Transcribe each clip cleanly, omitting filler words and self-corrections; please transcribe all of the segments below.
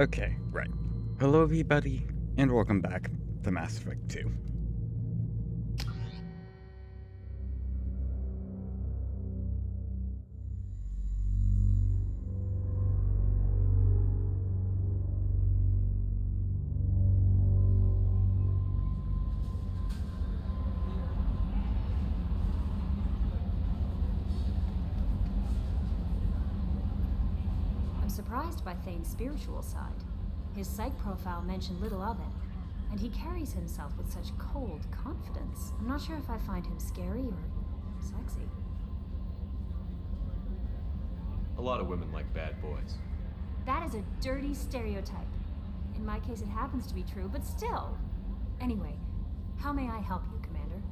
Okay, right. Hello, everybody, and welcome back to Mass Effect 2. I'm surprised by Thane's spiritual side. His psych profile mentioned little of it, and he carries himself with such cold confidence. I'm not sure if I find him scary or sexy. A lot of women like bad boys. That is a dirty stereotype. In my case, it happens to be true, but still. Anyway, how may I help you, Commander?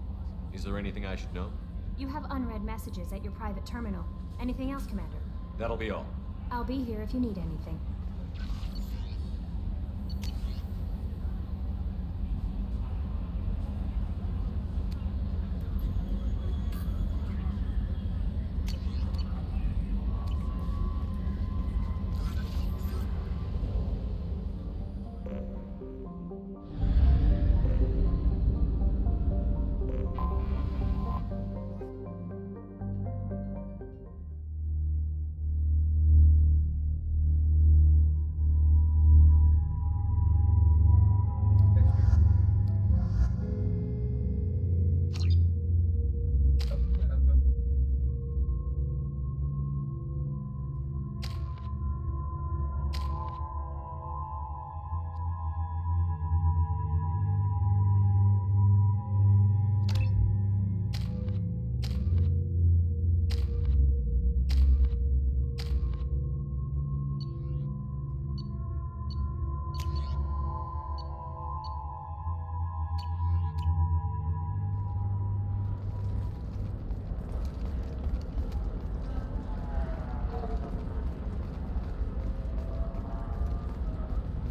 Is there anything I should know? You have unread messages at your private terminal. Anything else, Commander? That'll be all. I'll be here if you need anything.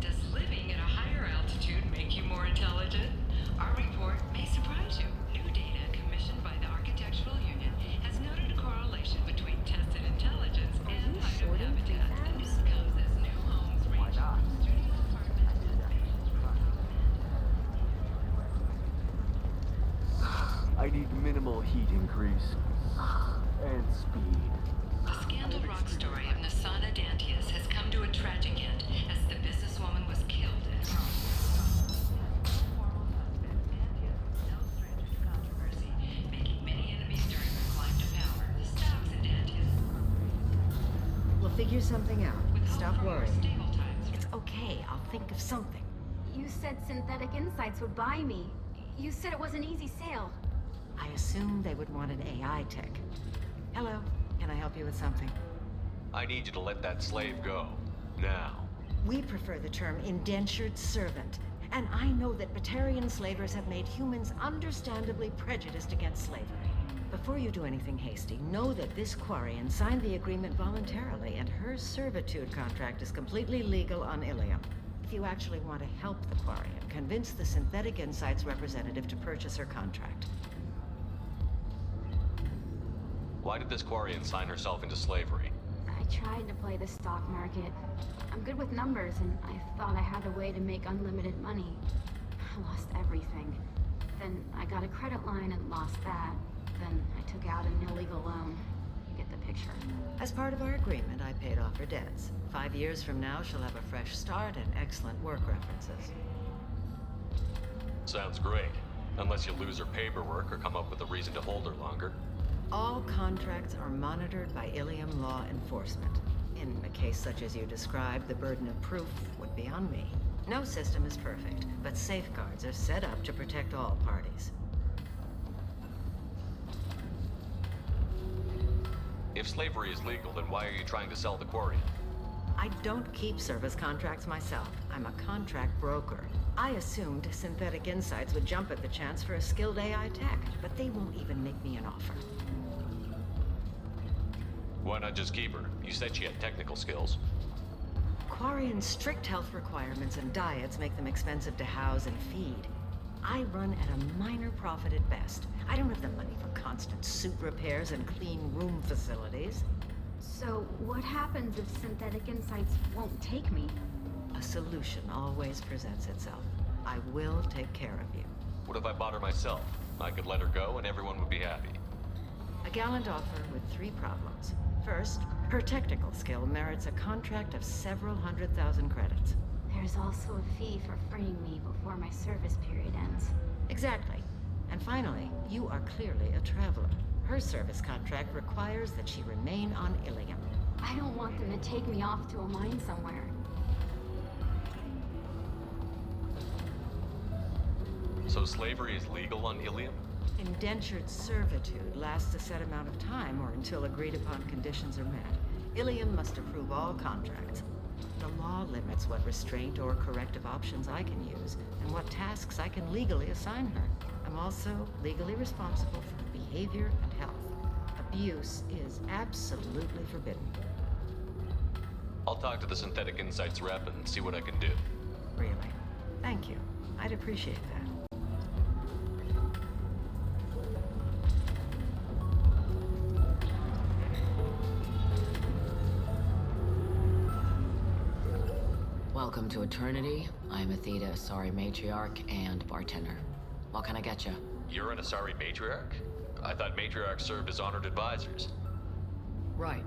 Does living at a higher altitude make you more intelligent? Our report may surprise you. New data commissioned by the Architectural Union has noted a correlation between tested intelligence and height of habitat. And this comes as new homes range from studio apartments to I need minimal heat increase. And speed. The scandal rock story of Nasana Dantius has come to a tragic end as the businesswoman was killed in her own home. Formal husband, Dantius was no stranger to controversy, making many enemies during her climb to power. The stocks in Dantius We'll figure something out. with hope Stop for more worrying. stable times. It's okay. I'll think of something. You said Synthetic Insights would buy me. You said it was an easy sale. I assumed they would want an AI tech. Hello. Can I help you with something? I need you to let that slave go. Now. We prefer the term indentured servant. And I know that Batarian slavers have made humans understandably prejudiced against slavery. Before you do anything hasty, know that this Quarian signed the agreement voluntarily, and her servitude contract is completely legal on Ilium. If you actually want to help the Quarian, convince the Synthetic Insights representative to purchase her contract. Why did this Quarian sign herself into slavery? I tried to play the stock market. I'm good with numbers, and I thought I had a way to make unlimited money. I lost everything. Then I got a credit line and lost that. Then I took out an illegal loan. You get the picture. As part of our agreement, I paid off her debts. 5 years from now, she'll have a fresh start and excellent work references. Sounds great. Unless you lose her paperwork or come up with a reason to hold her longer. All contracts are monitored by Ilium law enforcement. In a case such as you described, the burden of proof would be on me. No system is perfect, but safeguards are set up to protect all parties. If slavery is legal, then why are you trying to sell the Quarian? I don't keep service contracts myself. I'm a contract broker. I assumed Synthetic Insights would jump at the chance for a skilled AI tech, but they won't even make me an offer. Why not just keep her? You said she had technical skills. Quarian's strict health requirements and diets make them expensive to house and feed. I run at a minor profit at best. I don't have the money for constant suit repairs and clean room facilities. So, what happens if Synthetic Insights won't take me? A solution always presents itself. I will take care of you. What if I bought her myself? I could let her go and everyone would be happy. A gallant offer with 3 problems. First, her technical skill merits a contract of several 100,000 credits. There's also a fee for freeing me before my service period ends. Exactly. And finally, you are clearly a traveler. Her service contract requires that she remain on Ilium. I don't want them to take me off to a mine somewhere. So slavery is legal on Ilium? Indentured servitude lasts a set amount of time or until agreed upon conditions are met. Ilium must approve all contracts. The law limits what restraint or corrective options I can use and what tasks I can legally assign her. I'm also legally responsible for her behavior and health. Abuse is absolutely forbidden. I'll talk to the Synthetic Insights rep and see what I can do. Really? Thank you. I'd appreciate that. Welcome to Eternity. I'm Athena, Asari matriarch and bartender. What can I get you? You're an Asari matriarch? I thought matriarchs served as honored advisors. Right.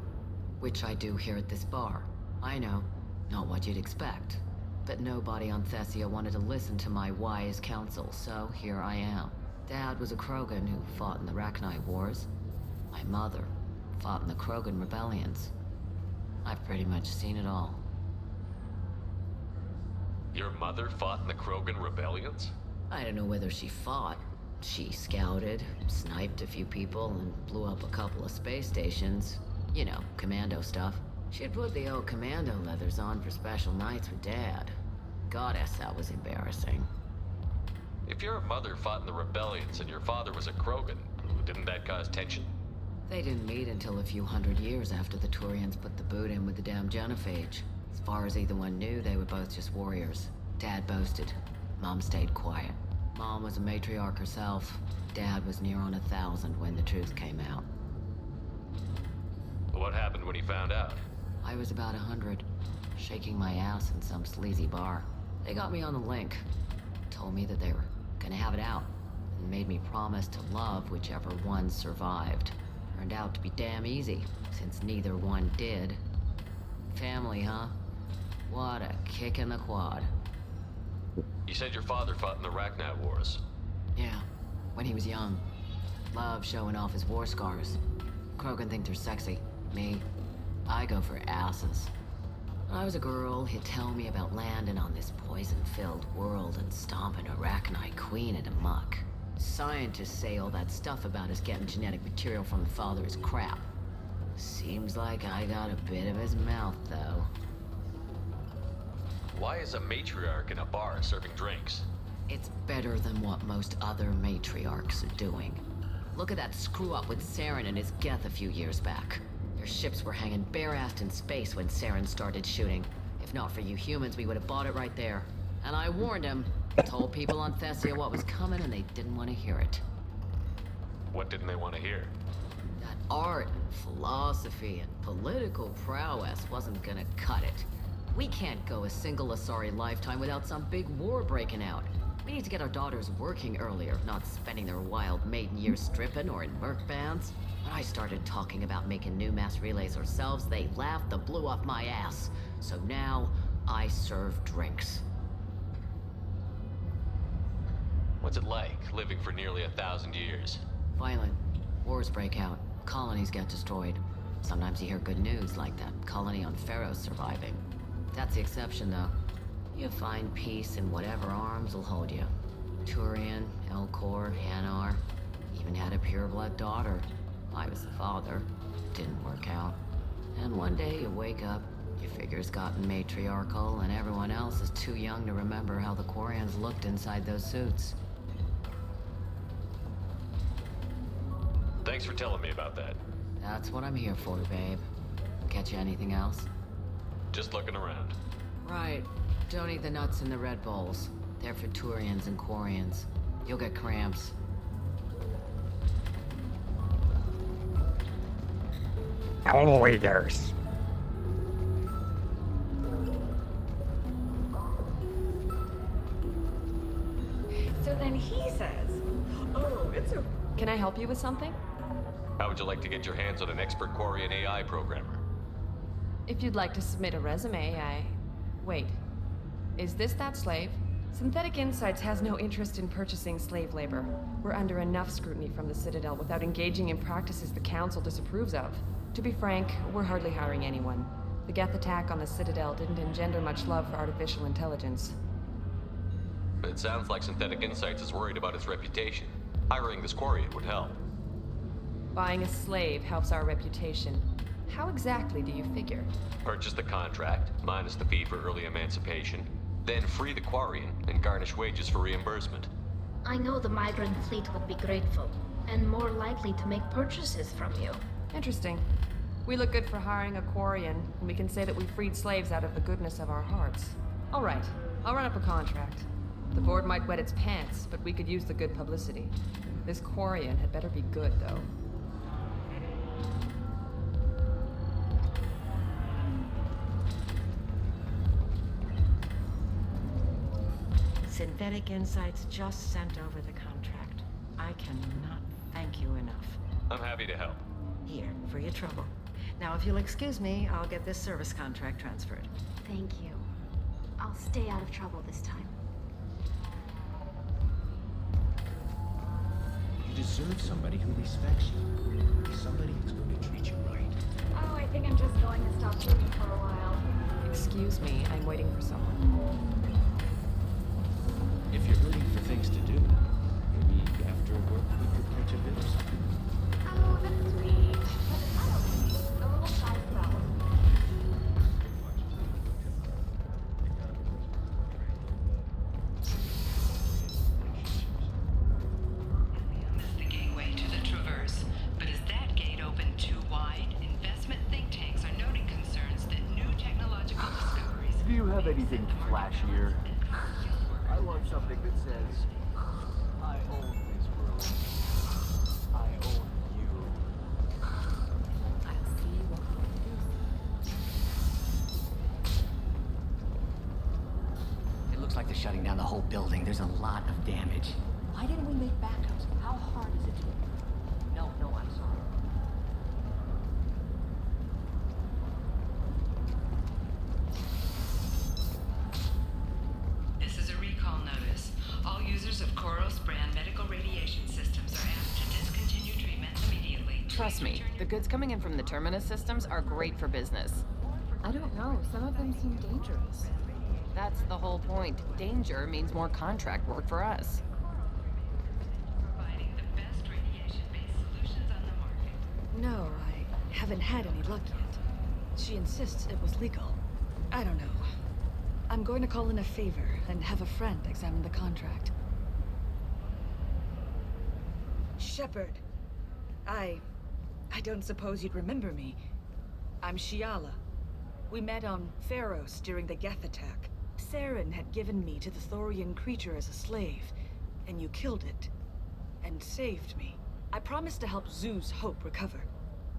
Which I do here at this bar. I know. Not what you'd expect. But nobody on Thessia wanted to listen to my wise counsel, so here I am. Dad was a Krogan who fought in the Rachni Wars. My mother fought in the Krogan rebellions. I've pretty much seen it all. Your mother fought in the Krogan rebellions? I don't know whether she fought. She scouted, sniped a few people, and blew up a couple of space stations. You know, commando stuff. She'd put the old commando leathers on for special nights with Dad. Goddess, that was embarrassing. If your mother fought in the rebellions and your father was a Krogan, didn't that cause tension? They didn't meet until a few hundred years after the Turians put the boot in with the damn genophage. As far as either one knew, they were both just warriors. Dad boasted. Mom stayed quiet. Mom was a matriarch herself. Dad was near on 1,000 when the truth came out. What happened when he found out? I was about 100, shaking my ass in some sleazy bar. They got me on the link. Told me that they were gonna have it out, and made me promise to love whichever one survived. Turned out to be damn easy, since neither one did. Family, huh? What a kick in the quad. You said your father fought in the Rachni Wars. Yeah, when he was young. Loved showing off his war scars. Krogan think they're sexy. Me, I go for asses. When I was a girl, he'd tell me about landing on this poison-filled world and stomping a Rachni queen into muck. Scientists say all that stuff about us getting genetic material from the father is crap. Seems like I got a bit of his mouth, though. Why is a matriarch in a bar serving drinks? It's better than what most other matriarchs are doing. Look at that screw-up with Saren and his Geth a few years back. Their ships were hanging bare-assed in space when Saren started shooting. If not for you humans, we would have bought it right there. And I warned him. Told people on Thessia what was coming, and they didn't want to hear it. What didn't they want to hear? That art and philosophy and political prowess wasn't gonna cut it. We can't go a single Asari lifetime without some big war breaking out. We need to get our daughters working earlier, not spending their wild maiden years stripping or in merc bands. When I started talking about making new mass relays ourselves, they laughed the blue off my ass. So now, I serve drinks. What's it like, living for nearly 1,000 years? Violent. Wars break out. Colonies get destroyed. Sometimes you hear good news, like that colony on Pharaoh surviving. That's the exception, though. You find peace in whatever arms will hold you. Turian, Elcor, Hanar. Even had a pureblood daughter. I was the father. Didn't work out. And one day you wake up, your figure's gotten matriarchal, and everyone else is too young to remember how the Quarians looked inside those suits. Thanks for telling me about that. That's what I'm here for, babe. Catch you anything else? Just looking around. Right. Don't eat the nuts in the Red Bowls. They're for Turians and Quarians. You'll get cramps. Elevators. So then he says, oh, it's a... Can I help you with something? How would you like to get your hands on an expert Quarian AI programmer? If you'd like to submit a resume, Wait. Is this that slave? Synthetic Insights has no interest in purchasing slave labor. We're under enough scrutiny from the Citadel without engaging in practices the Council disapproves of. To be frank, we're hardly hiring anyone. The Geth attack on the Citadel didn't engender much love for artificial intelligence. It sounds like Synthetic Insights is worried about its reputation. Hiring this Quarian would help. Buying a slave helps our reputation. How exactly do you figure? Purchase the contract, minus the fee for early emancipation, then free the Quarian and garnish wages for reimbursement. I know the migrant fleet would be grateful, and more likely to make purchases from you. Interesting. We look good for hiring a Quarian, and we can say that we freed slaves out of the goodness of our hearts. All right, I'll run up a contract. The board might wet its pants, but we could use the good publicity. This Quarian had better be good, though. Synthetic Insights just sent over the contract. I cannot thank you enough. I'm happy to help. Here, for your trouble. Now, if you'll excuse me, I'll get this service contract transferred. Thank you. I'll stay out of trouble this time. You deserve somebody who respects you. Somebody who's going to treat you right. Oh, I think I'm just going to stop shooting for a while. Excuse me, I'm waiting for someone. If you're looking for things to do, maybe after work we could catch a bit or something. Oh, that's sweet. But I don't need a little side spell. That's the gateway to the Traverse. But is that gate open too wide? Investment think tanks are noting concerns that new technological discoveries... Do you have anything flashier? I want something that says, I own this world. I own you. I'll see what It looks like they're shutting down the whole building. There's a lot of damage. Why didn't we make backups? How hard is it to... No, I'm sorry. This is a recall notice. All users of Koros brand medical radiation systems are asked to discontinue treatment immediately. Trust me, the goods coming in from the Terminus systems are great for business. I don't know. Some of them seem dangerous. That's the whole point. Danger means more contract work for us. Providing the best radiation-based solutions on the market. No, I haven't had any luck yet. She insists it was legal. I don't know. I'm going to call in a favor and have a friend examine the contract. Shepard. I don't suppose you'd remember me. I'm Shiala. We met on Pharos during the Geth attack. Saren had given me to the Thorian creature as a slave, and you killed it. And saved me. I promised to help Zeus Hope recover.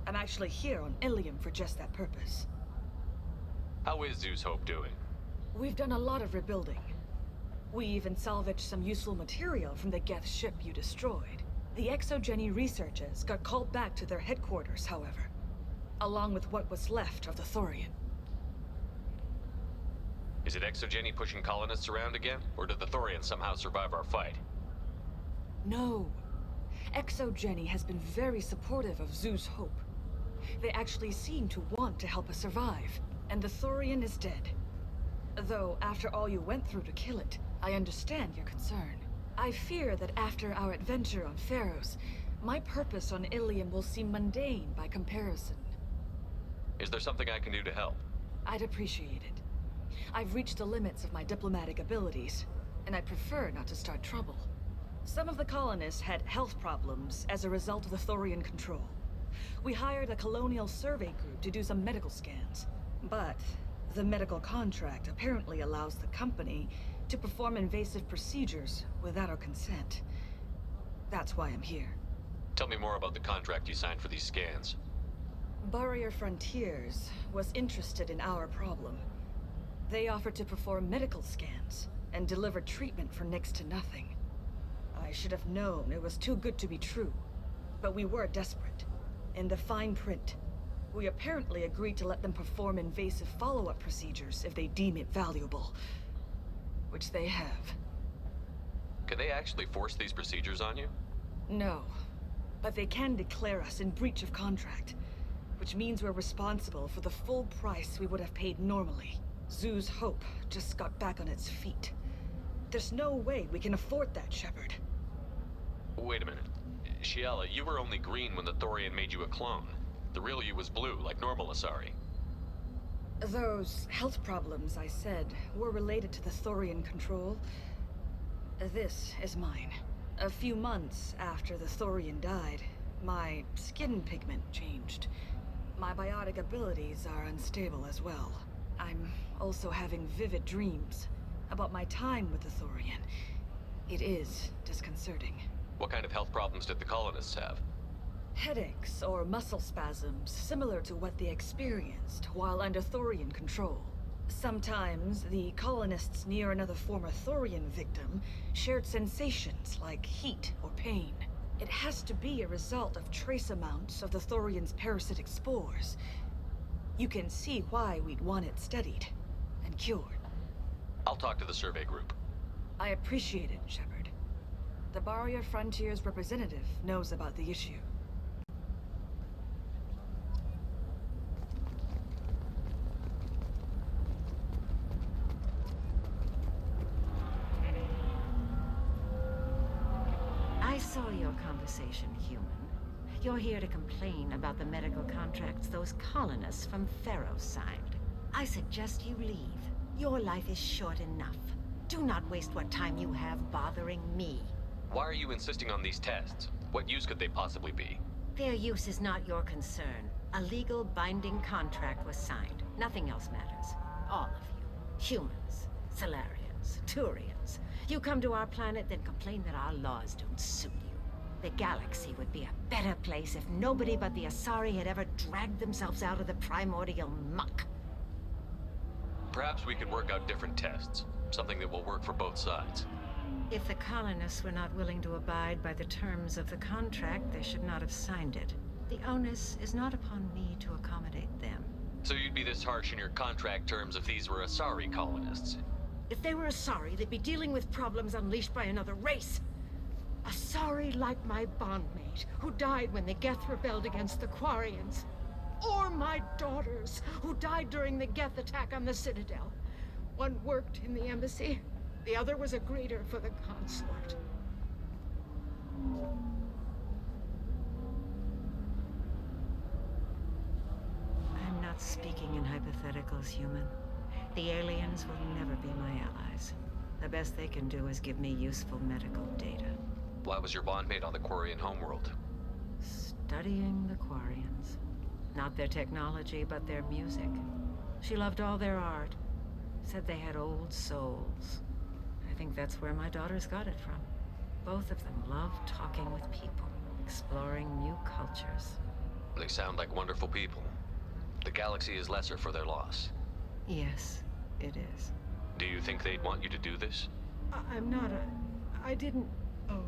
I'm actually here on Ilium for just that purpose. How is Zeus Hope doing? We've done a lot of rebuilding. We even salvaged some useful material from the Geth ship you destroyed. The Exogeny researchers got called back to their headquarters, however, along with what was left of the Thorian. Is it Exogeny pushing colonists around again? Or did the Thorians somehow survive our fight? No. Exogeny has been very supportive of Zeus Hope. They actually seem to want to help us survive, and the Thorian is dead. Though, after all you went through to kill it, I understand your concern. I fear that after our adventure on Pharos, my purpose on Ilium will seem mundane by comparison. Is there something I can do to help? I'd appreciate it. I've reached the limits of my diplomatic abilities, and I prefer not to start trouble. Some of the colonists had health problems as a result of the Thorian control. We hired a colonial survey group to do some medical scans, but the medical contract apparently allows the company to perform invasive procedures without our consent. That's why I'm here. Tell me more about the contract you signed for these scans. Barrier Frontiers was interested in our problem. They offered to perform medical scans and deliver treatment for next to nothing. I should have known it was too good to be true. But we were desperate. In the fine print, we apparently agreed to let them perform invasive follow-up procedures if they deem it valuable. Which they have. Can they actually force these procedures on you? No. But they can declare us in breach of contract. Which means we're responsible for the full price we would have paid normally. Zoo's hope just got back on its feet. There's no way we can afford that, Shepard. Wait a minute. Shiala, you were only green when the Thorian made you a clone. The real you was blue, like normal Asari. Those health problems I said were related to the Thorian control. This is mine. A few months after the Thorian died, my skin pigment changed. My biotic abilities are unstable as well. I'm also having vivid dreams about my time with the Thorian. It is disconcerting. What kind of health problems did the colonists have? Headaches or muscle spasms similar to what they experienced while under Thorian control. Sometimes the colonists near another former Thorian victim shared sensations like heat or pain. It has to be a result of trace amounts of the Thorian's parasitic spores. You can see why we'd want it studied and cured. I'll talk to the survey group. I appreciate it, Shepard. The Barrier Frontiers representative knows about the issue. I saw your conversation, human. You're here to complain about the medical contracts those colonists from Feros signed. I suggest you leave. Your life is short enough. Do not waste what time you have bothering me. Why are you insisting on these tests? What use could they possibly be? Their use is not your concern. A legal binding contract was signed. Nothing else matters. All of you. Humans, Solarians, Turians. You come to our planet, then complain that our laws don't suit you. The galaxy would be a better place if nobody but the Asari had ever dragged themselves out of the primordial muck. Perhaps we could work out different tests. Something that will work for both sides. If the colonists were not willing to abide by the terms of the contract, they should not have signed it. The onus is not upon me to accommodate them. So you'd be this harsh in your contract terms if these were Asari colonists? If they were Asari, they'd be dealing with problems unleashed by another race. Asari like my bondmate, who died when the Geth rebelled against the Quarians. Or my daughters, who died during the Geth attack on the Citadel. One worked in the embassy, the other was a greeter for the consort. I'm not speaking in hypotheticals, human. The aliens will never be my allies. The best they can do is give me useful medical data. Why was your bondmate on the Quarian homeworld? Studying the Quarians. Not their technology, but their music. She loved all their art. Said they had old souls. I think that's where my daughters got it from. Both of them love talking with people, exploring new cultures. They sound like wonderful people. The galaxy is lesser for their loss. Yes, it is. Do you think they'd want you to do this? I'm not a... I didn't... Oh...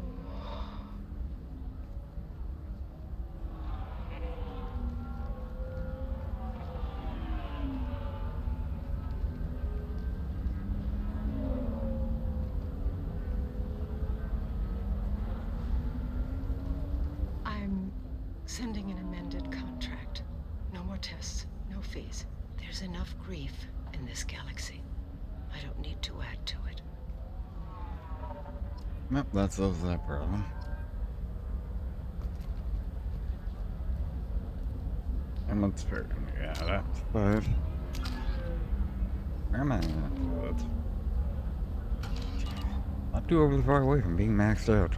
I'm sending an amended contract. No more tests, no fees. There's enough grief in this galaxy. I don't need to add to it. Yep, that solves that problem. And let's figure it out, but... Where am I at? Not too overly far away from being maxed out.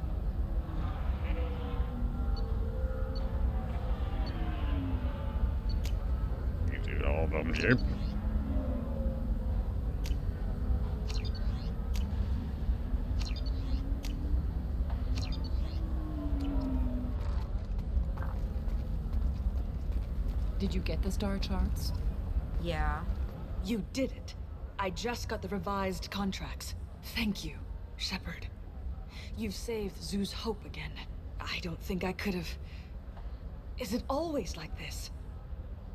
You do all of them, yep. Did you get the star charts? Yeah. You did it. I just got the revised contracts. Thank you, Shepard. You've saved Zoo's hope again. I don't think I could have... Is it always like this?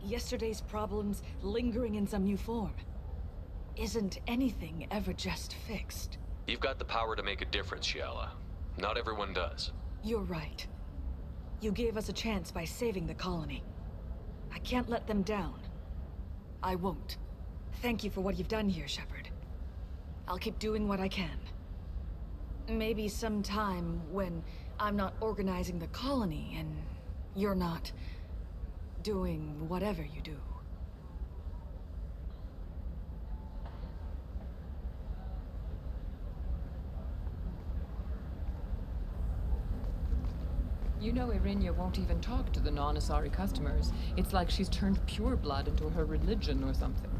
Yesterday's problems lingering in some new form? Isn't anything ever just fixed? You've got the power to make a difference, Shiala. Not everyone does. You're right. You gave us a chance by saving the colony. I can't let them down. I won't. Thank you for what you've done here, Shepard. I'll keep doing what I can. Maybe sometime when I'm not organizing the colony and you're not doing whatever you do. You know Irinia won't even talk to the non-Asari customers. It's like she's turned pure blood into her religion or something.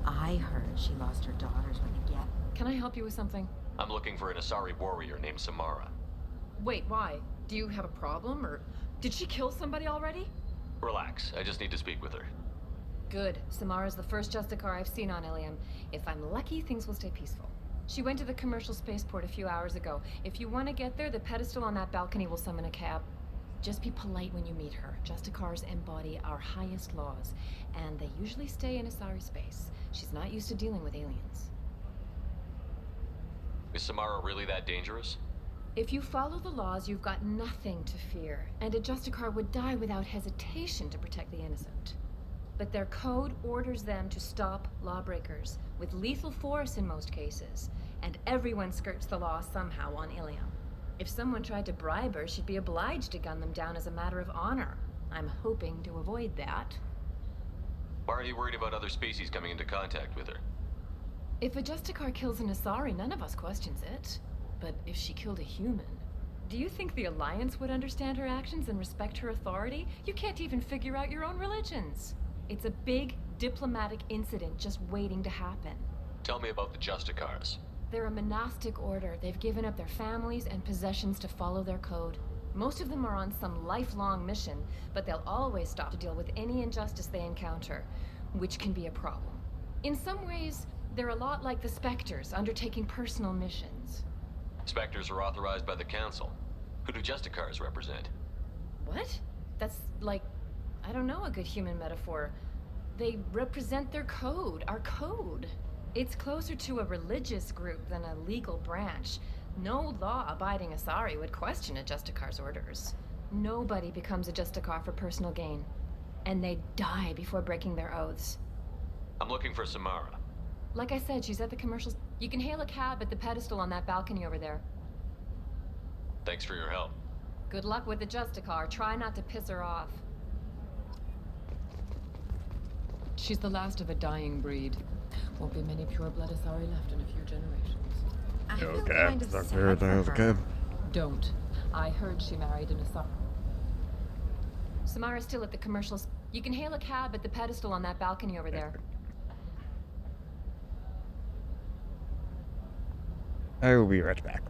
I heard she lost her daughters when the Geth... Can I help you with something? I'm looking for an Asari warrior named Samara. Wait, why? Do you have a problem, or did she kill somebody already? Relax, I just need to speak with her. Good. Samara's the first Justicar I've seen on Ilium. If I'm lucky, things will stay peaceful. She went to the commercial spaceport a few hours ago. If you want to get there, the pedestal on that balcony will summon a cab. Just be polite when you meet her. Justicars embody our highest laws, and they usually stay in Asari space. She's not used to dealing with aliens. Is Samara really that dangerous? If you follow the laws, you've got nothing to fear, and a Justicar would die without hesitation to protect the innocent. But their code orders them to stop lawbreakers, with lethal force in most cases, and everyone skirts the law somehow on Ilium. If someone tried to bribe her, she'd be obliged to gun them down as a matter of honor. I'm hoping to avoid that. Why are you worried about other species coming into contact with her? If a Justicar kills an Asari, none of us questions it. But if she killed a human, do you think the Alliance would understand her actions and respect her authority? You can't even figure out your own religions. It's a big diplomatic incident just waiting to happen. Tell me about the Justicars. They're a monastic order. They've given up their families and possessions to follow their code. Most of them are on some lifelong mission, but they'll always stop to deal with any injustice they encounter, which can be a problem. In some ways, they're a lot like the Spectres, undertaking personal missions. Spectres are authorized by the Council. Who do Justicars represent? What? That's like, I don't know, a good human metaphor. They represent their code, our code. It's closer to a religious group than a legal branch. No law-abiding Asari would question a Justicar's orders. Nobody becomes a Justicar for personal gain. And they die before breaking their oaths. I'm looking for Samara. Like I said, she's at the commercials. You can hail a cab at the pedestal on that balcony over there. Thanks for your help. Good luck with the Justicar. Try not to piss her off. She's the last of a dying breed. Won't be many pure-blood Asari left in a few generations. I feel Okay, kind of that's sad weird. for That was her. good. Don't. I heard she married an Asari. Samara's still at the commercials. You can hail a cab at the pedestal on that balcony over there. I will be right back.